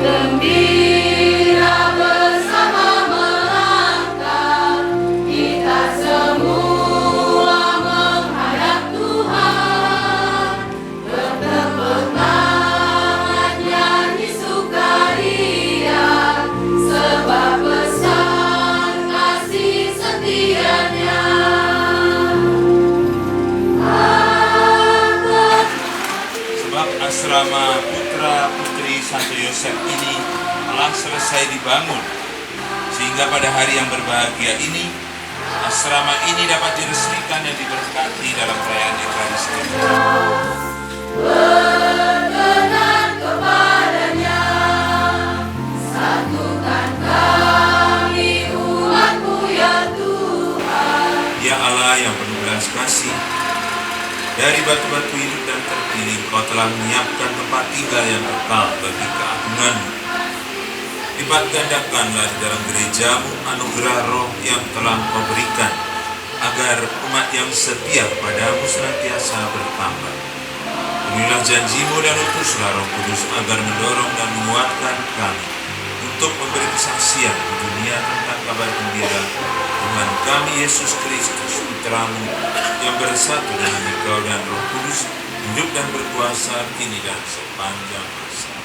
Gembira bersama melangkah, kita semua menghadap Tuhan. Tetap bersemangat nyanyi sukaria, sebab besar kasih setianya. Sebab asrama putra putri Santo Yosef ini telah selesai dibangun, sehingga pada hari yang berbahagia ini asrama ini dapat diresmikan dan diberkati dalam perayaan Ekaristi. Berkenan kepadanya, satukan kami umat-Mu ya Tuhan. Ya Allah yang penuh belas kasih, dari batu-batu hidup dan terpilih Kau telah menyiapkan tempat tinggal yang kekal bagi keagungan-Mu. Lipat gandakanlah di dalam gereja-Mu anugerah roh yang telah Kau berikan, agar umat yang setia padamu senantiasa bertambah. Penuhilah janji-Mu dan utuslah Roh Kudus agar mendorong dan menguatkan kami untuk memberi kesaksian di dunia tentang kabar gembira Tuhan kami Yesus Kristus, Putra-Mu yang bersatu dengan Engkau dan Roh Kudus, hidup dan berkuasa kini dan sepanjang masa.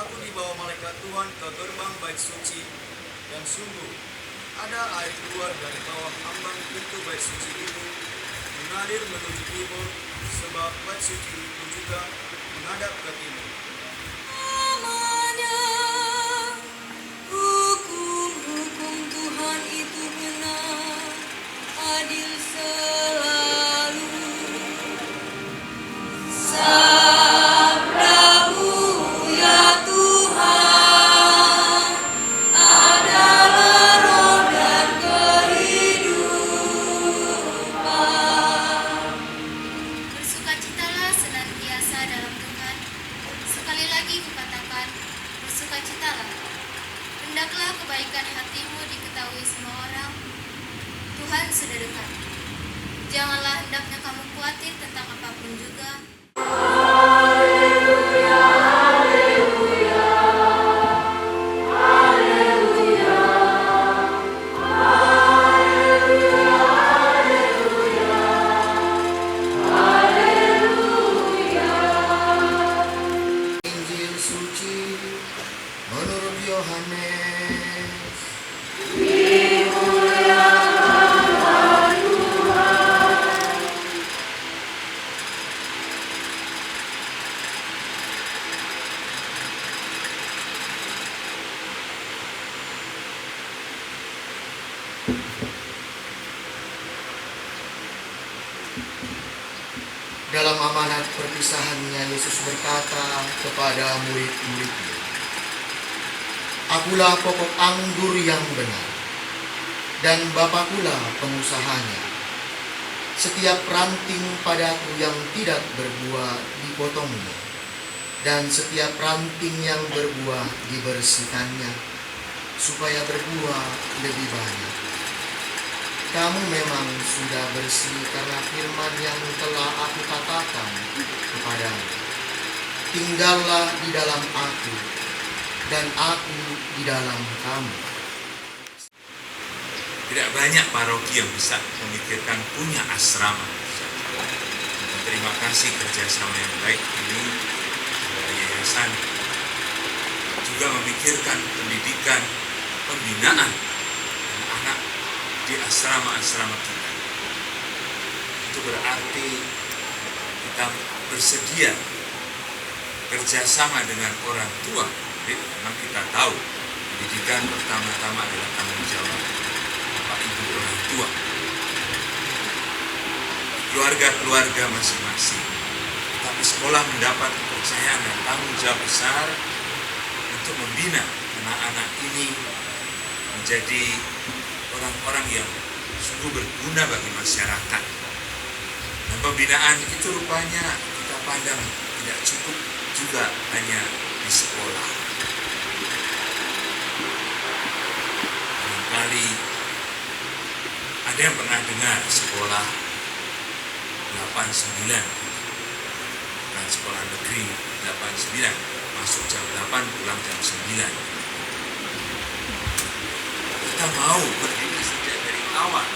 Aku dibawa malaikat Tuhan ke gerbang bait suci, dan sungguh ada air keluar dari bawah ambang pintu bait suci itu, mengalir menuju timur, sebab bait suci itu juga menghadap ke timur. Namanya hukum-hukum Tuhan itu benar, adil selalu. Sabdamu ya Tuhan adalah roh dan kehidupan. Bersukacitalah senantiasa dalam Tuhan. Sekali lagi kukatakan, bersukacitalah. Hendaklah kebaikan hatimu diketahui semua orang. Tuhan sudah dekat. Janganlah hendaknya kamu khawatir tentang apapun juga. Injil suci menurut Yohanes. Dalam amanat perpisahannya, Yesus berkata kepada murid-muridnya, Akulah pokok anggur yang benar, dan Bapakulah pengusahanya. Setiap ranting padaku yang tidak berbuah dipotongnya, dan setiap ranting yang berbuah dibersihkannya, supaya berbuah lebih banyak. Kamu memang sudah bersih karena firman yang telah aku katakan kepadamu. Tinggallah di dalam aku, dan aku di dalam kamu. Tidak banyak paroki yang bisa memikirkan punya asrama. Terima kasih kerjasama yang baik ini dari yayasan. Juga memikirkan pendidikan, pembinaan anak-anak di asrama-asrama kita. Itu berarti kita bersedia kerjasama dengan orang tua. Jadi memang kita tahu pendidikan pertama-tama adalah tanggung jawab Bapak Ibu orang tua, keluarga-keluarga masing-masing. Tapi sekolah mendapat kepercayaan dan tanggung jawab besar untuk membina anak-anak ini menjadi orang-orang yang sungguh berguna bagi masyarakat. Dan pembinaan itu rupanya kita pandang tidak cukup juga hanya di sekolah. Barangkali ada yang pernah dengar sekolah 89, bukan sekolah negeri 89. masuk jam 8, pulang jam 9. Kita mau berdiri sejak dari awal.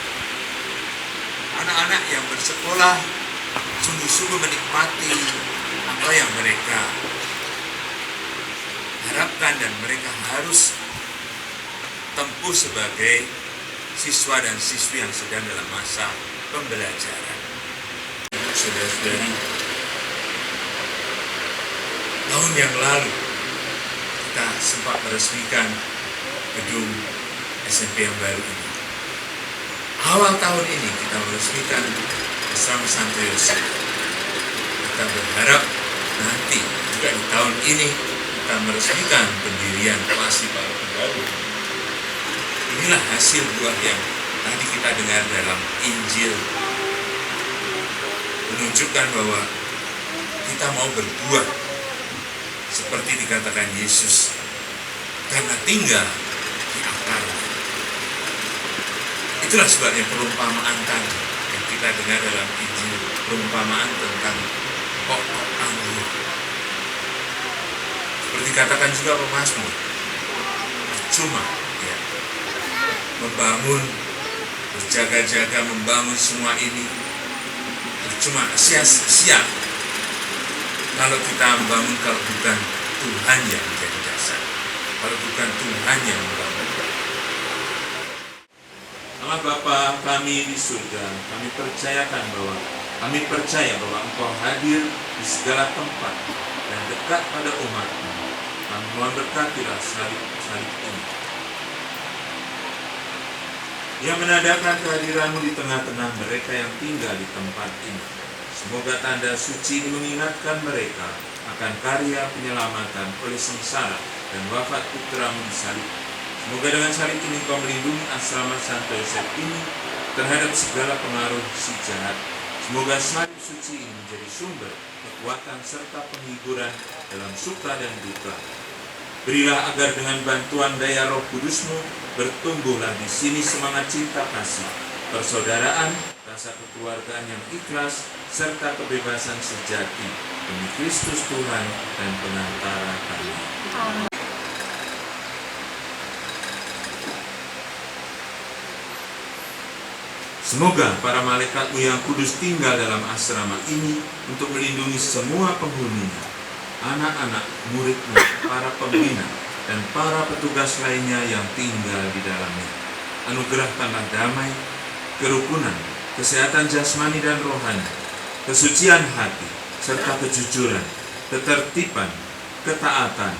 Anak-anak yang bersekolah sungguh-sungguh menikmati apa yang mereka harapkan dan mereka harus tempuh sebagai siswa dan siswi yang sedang dalam masa pembelajaran. Saudara-saudari, tahun yang lalu kita sempat meresmikan gedung SMP yang baru ini. Awal tahun ini kita meresmikan Asrama Santo Yosef. Kita berharap nanti juga di tahun ini kita meresmikan pendirian Pelasi Para Pembaru. Inilah hasil buah yang tadi kita dengar dalam Injil, menunjukkan bahwa kita mau berbuah seperti dikatakan Yesus, karena tinggal di akarnya. Itulah sebabnya perumpamaan tadi yang kita dengar dalam Injil, perumpamaan tentang pokok anggur. Seperti dikatakan juga pemazmur, percuma ya membangun, berjaga-jaga membangun semua ini, percuma, sia-sia kalau kita membangun kalau bukan Tuhan yang menjadi dasar, kalau bukan Tuhan yang membangun. Allah Bapa kami di surga, kami percaya bahwa Engkau hadir di segala tempat dan dekat pada umat-Mu. Kami mohon berkatilah salib ini yang menandakan kehadiran-Mu di tengah-tengah mereka yang tinggal di tempat ini. Semoga tanda suci ini mengingatkan mereka akan karya penyelamatan oleh sengsara dan wafat Putra-Mu di salib. Semoga dengan salib ini Kau melindungi asrama Santo Yosef ini terhadap segala pengaruh si jahat. Semoga salib suci ini menjadi sumber kekuatan serta penghiburan dalam suka dan duka. Berilah agar dengan bantuan daya Roh Kudus-Mu bertumbuhlah di sini semangat cinta kasih, persaudaraan, rasa kekeluargaan yang ikhlas, serta kebebasan sejati demi Kristus Tuhan dan Pengantara kami. Amin. Semoga para malaikat-Mu yang kudus tinggal dalam asrama ini untuk melindungi semua penghuninya, anak-anak, murid-Mu, para pembina, dan para petugas lainnya yang tinggal di dalamnya. Anugerahkanlah damai, kerukunan, kesehatan jasmani dan rohani, kesucian hati, serta kejujuran, ketertiban, ketaatan,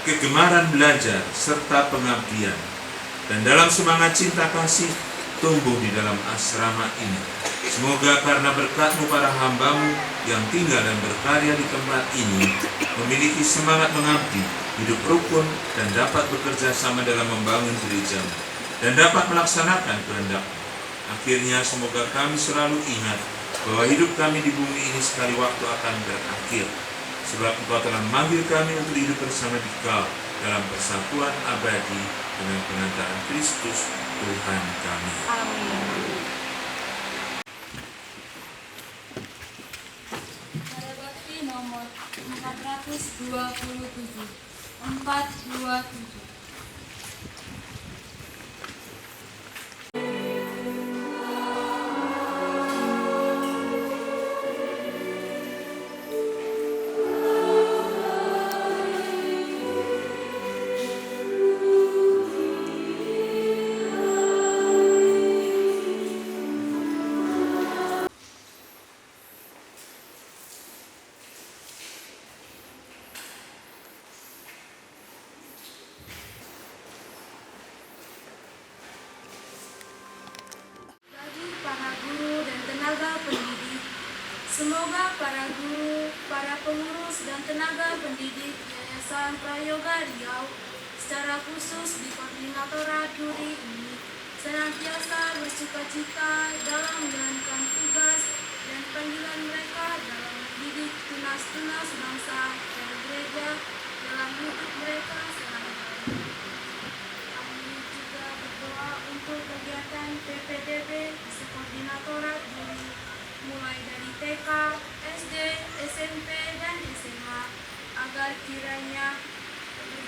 kegemaran belajar, serta pengabdian. Dan dalam semangat cinta kasih, tumbuh di dalam asrama ini. Semoga karena berkat-Mu para hamba-Mu yang tinggal dan berkarya di tempat ini memiliki semangat mengabdi, hidup rukun, dan dapat bekerja sama dalam membangun gereja-Mu dan dapat melaksanakan kehendak-Mu. Akhirnya semoga kami selalu ingat bahwa hidup kami di bumi ini sekali waktu akan berakhir, sebab Engkau telah memanggil kami untuk hidup bersama Dikau dalam persatuan abadi dengan pengantaran Kristus Tuhan kami. Amin. Pada bakti nomor 427. Semoga para guru, para pengurus dan tenaga pendidik Yayasan Prayoga Riau secara khusus di Koordinator Juri ini senantiasa bersukacita dalam menjalankan tugas dan panggilan mereka dalam mendidik tunas-tunas bangsa dan gereja dalam hidup mereka sehari-hari. Kami juga berdoa untuk kegiatan PPDB di Koordinator Juri mulai dari TK, SD, SMP, dan SMA agar kiranya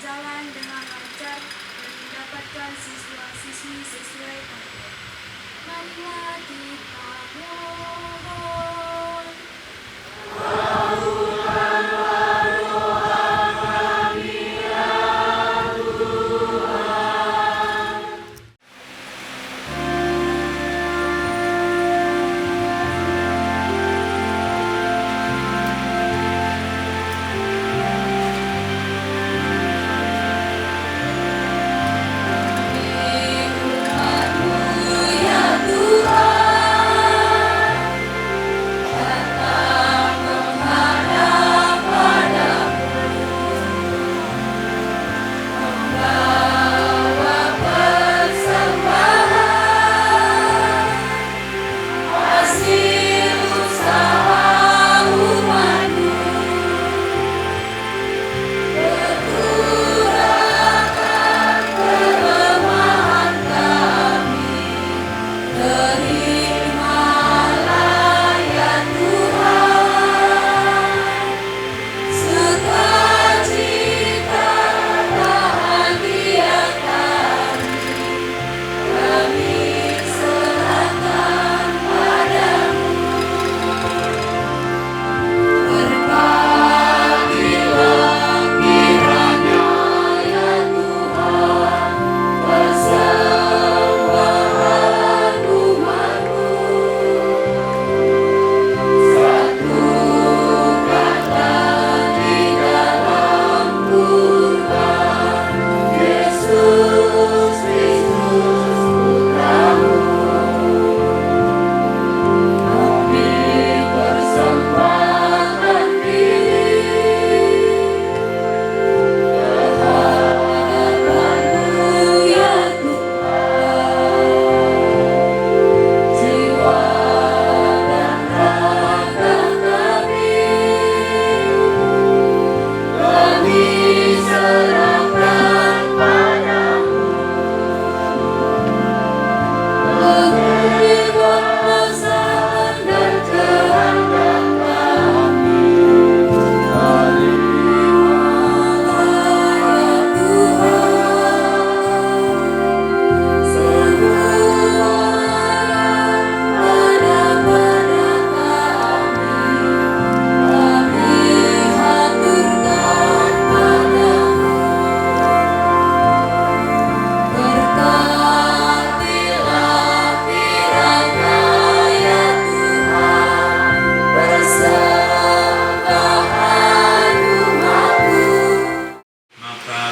berjalan dengan lancar dan mendapatkan siswa-siswi sesuai target. Marilah kita mohon.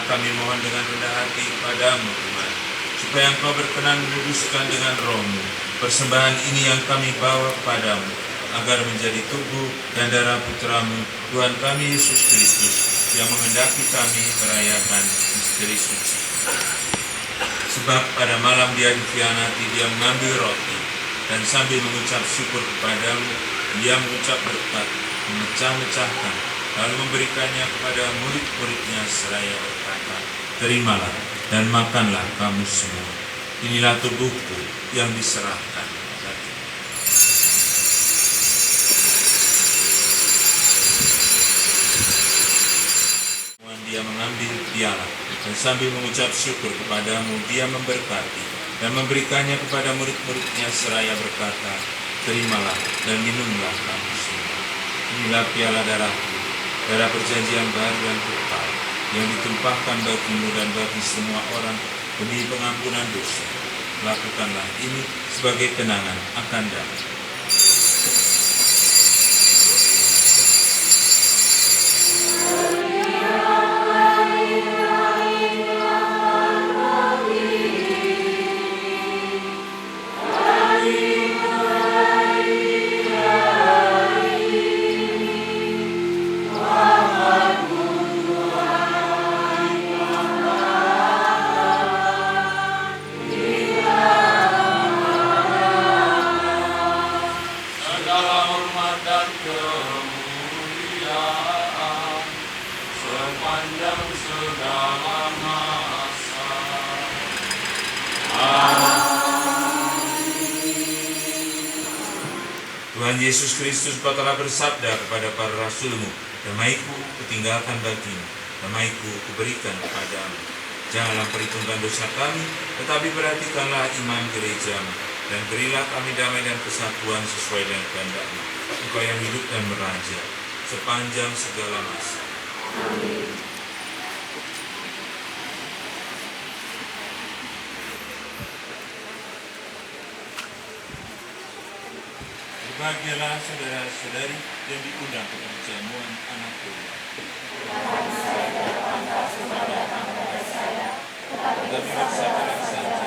Kami mohon dengan rendah hati kepadamu, Tuhan, supaya Engkau berkenan menguduskan dengan Roh-Mu persembahan ini yang kami bawa kepadamu, agar menjadi tubuh dan darah Putra-Mu, Tuhan kami Yesus Kristus, yang menghendaki kami merayakan misteri suci. Sebab pada malam Dia dikhianati, Dia mengambil roti, dan sambil mengucap syukur kepadamu, Dia mengucap berkat, memecah-mecahkan, lalu memberikannya kepada murid-muridnya seraya berkata, "Terimalah dan makanlah kamu semua. Inilah tubuhku yang diserahkan bagimu." Dia mengambil piala dan sambil mengucap syukur kepadamu, Dia memberkati dan memberikannya kepada murid-muridnya seraya berkata, "Terimalah dan minumlah kamu semua. Inilah piala darahku, darah perjanjian baru dan kekal, yang ditumpahkan bagimu dan bagi semua orang demi pengampunan dosa. Lakukanlah ini sebagai kenangan akan damai." Tuhan Yesus Kristus, Engkau telah bersabda kepada para rasul-Mu, "Damai-Ku kutinggalkan bagimu, Damai-Ku kuberikan kepadamu. Janganlah perhitungkan dosa kami, tetapi perhatikanlah iman gerejamu, dan berilah kami damai dan kesatuan sesuai dengan kehendak-Mu. Engkau yang hidup dan meraja sepanjang segala masa. Berbahagialah saudara-saudari yang diundang ke perjamuan anak domba. Tetapi bersabarlah saja.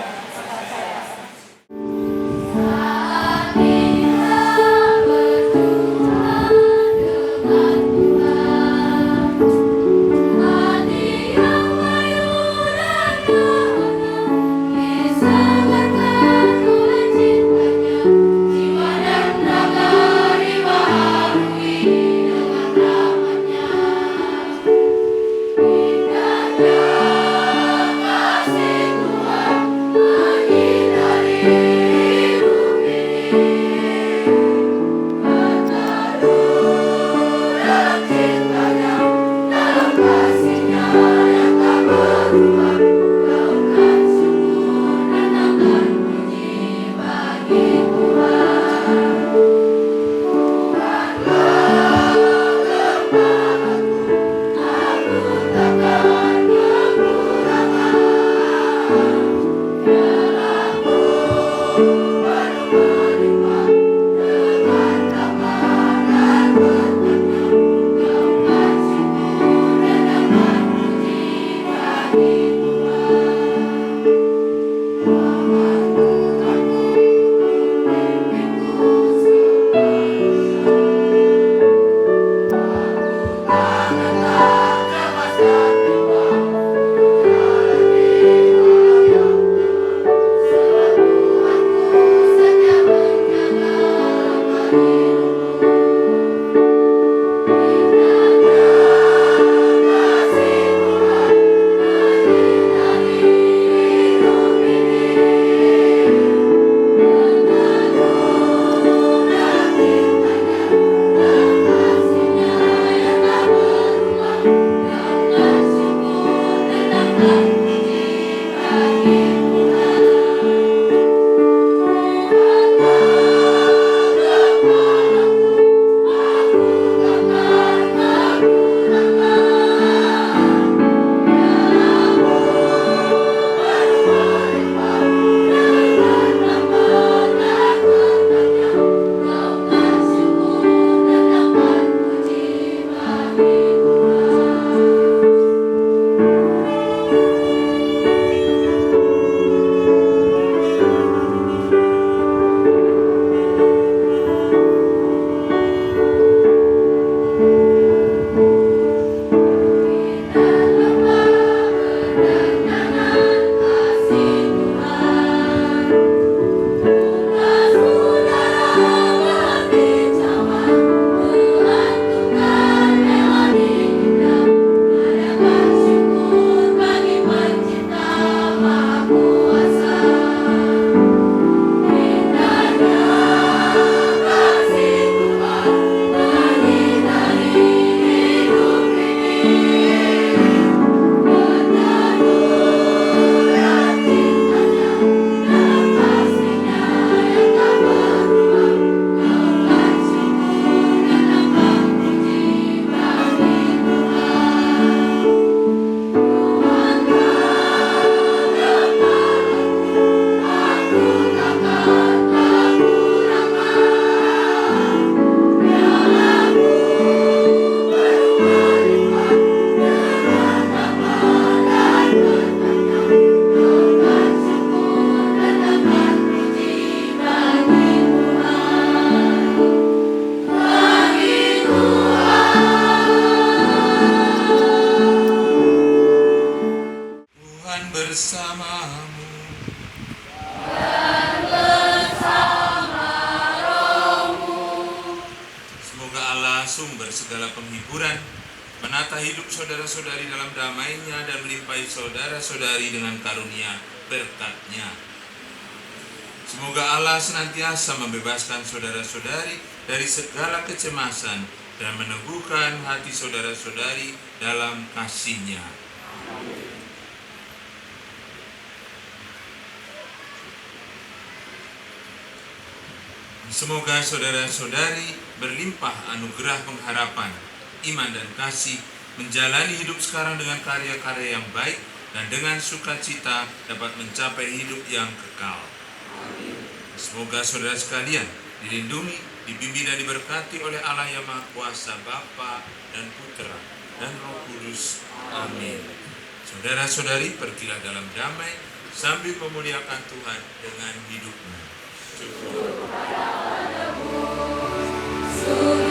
sumber segala penghiburan, menata hidup saudara-saudari dalam damai-Nya dan melimpahi saudara-saudari dengan karunia berkat-Nya. Semoga Allah senantiasa membebaskan saudara-saudari dari segala kecemasan dan meneguhkan hati saudara-saudari dalam kasih-Nya. Semoga saudara-saudari berlimpah anugerah pengharapan, iman dan kasih, menjalani hidup sekarang dengan karya-karya yang baik, dan dengan sukacita dapat mencapai hidup yang kekal. Semoga saudara sekalian dilindungi, dibimbing dan diberkati oleh Allah yang Maha Kuasa, Bapa dan Putra dan Roh Kudus. Amin. Saudara-saudari, pergilah dalam damai sambil memuliakan Tuhan dengan hidupmu. Syukur.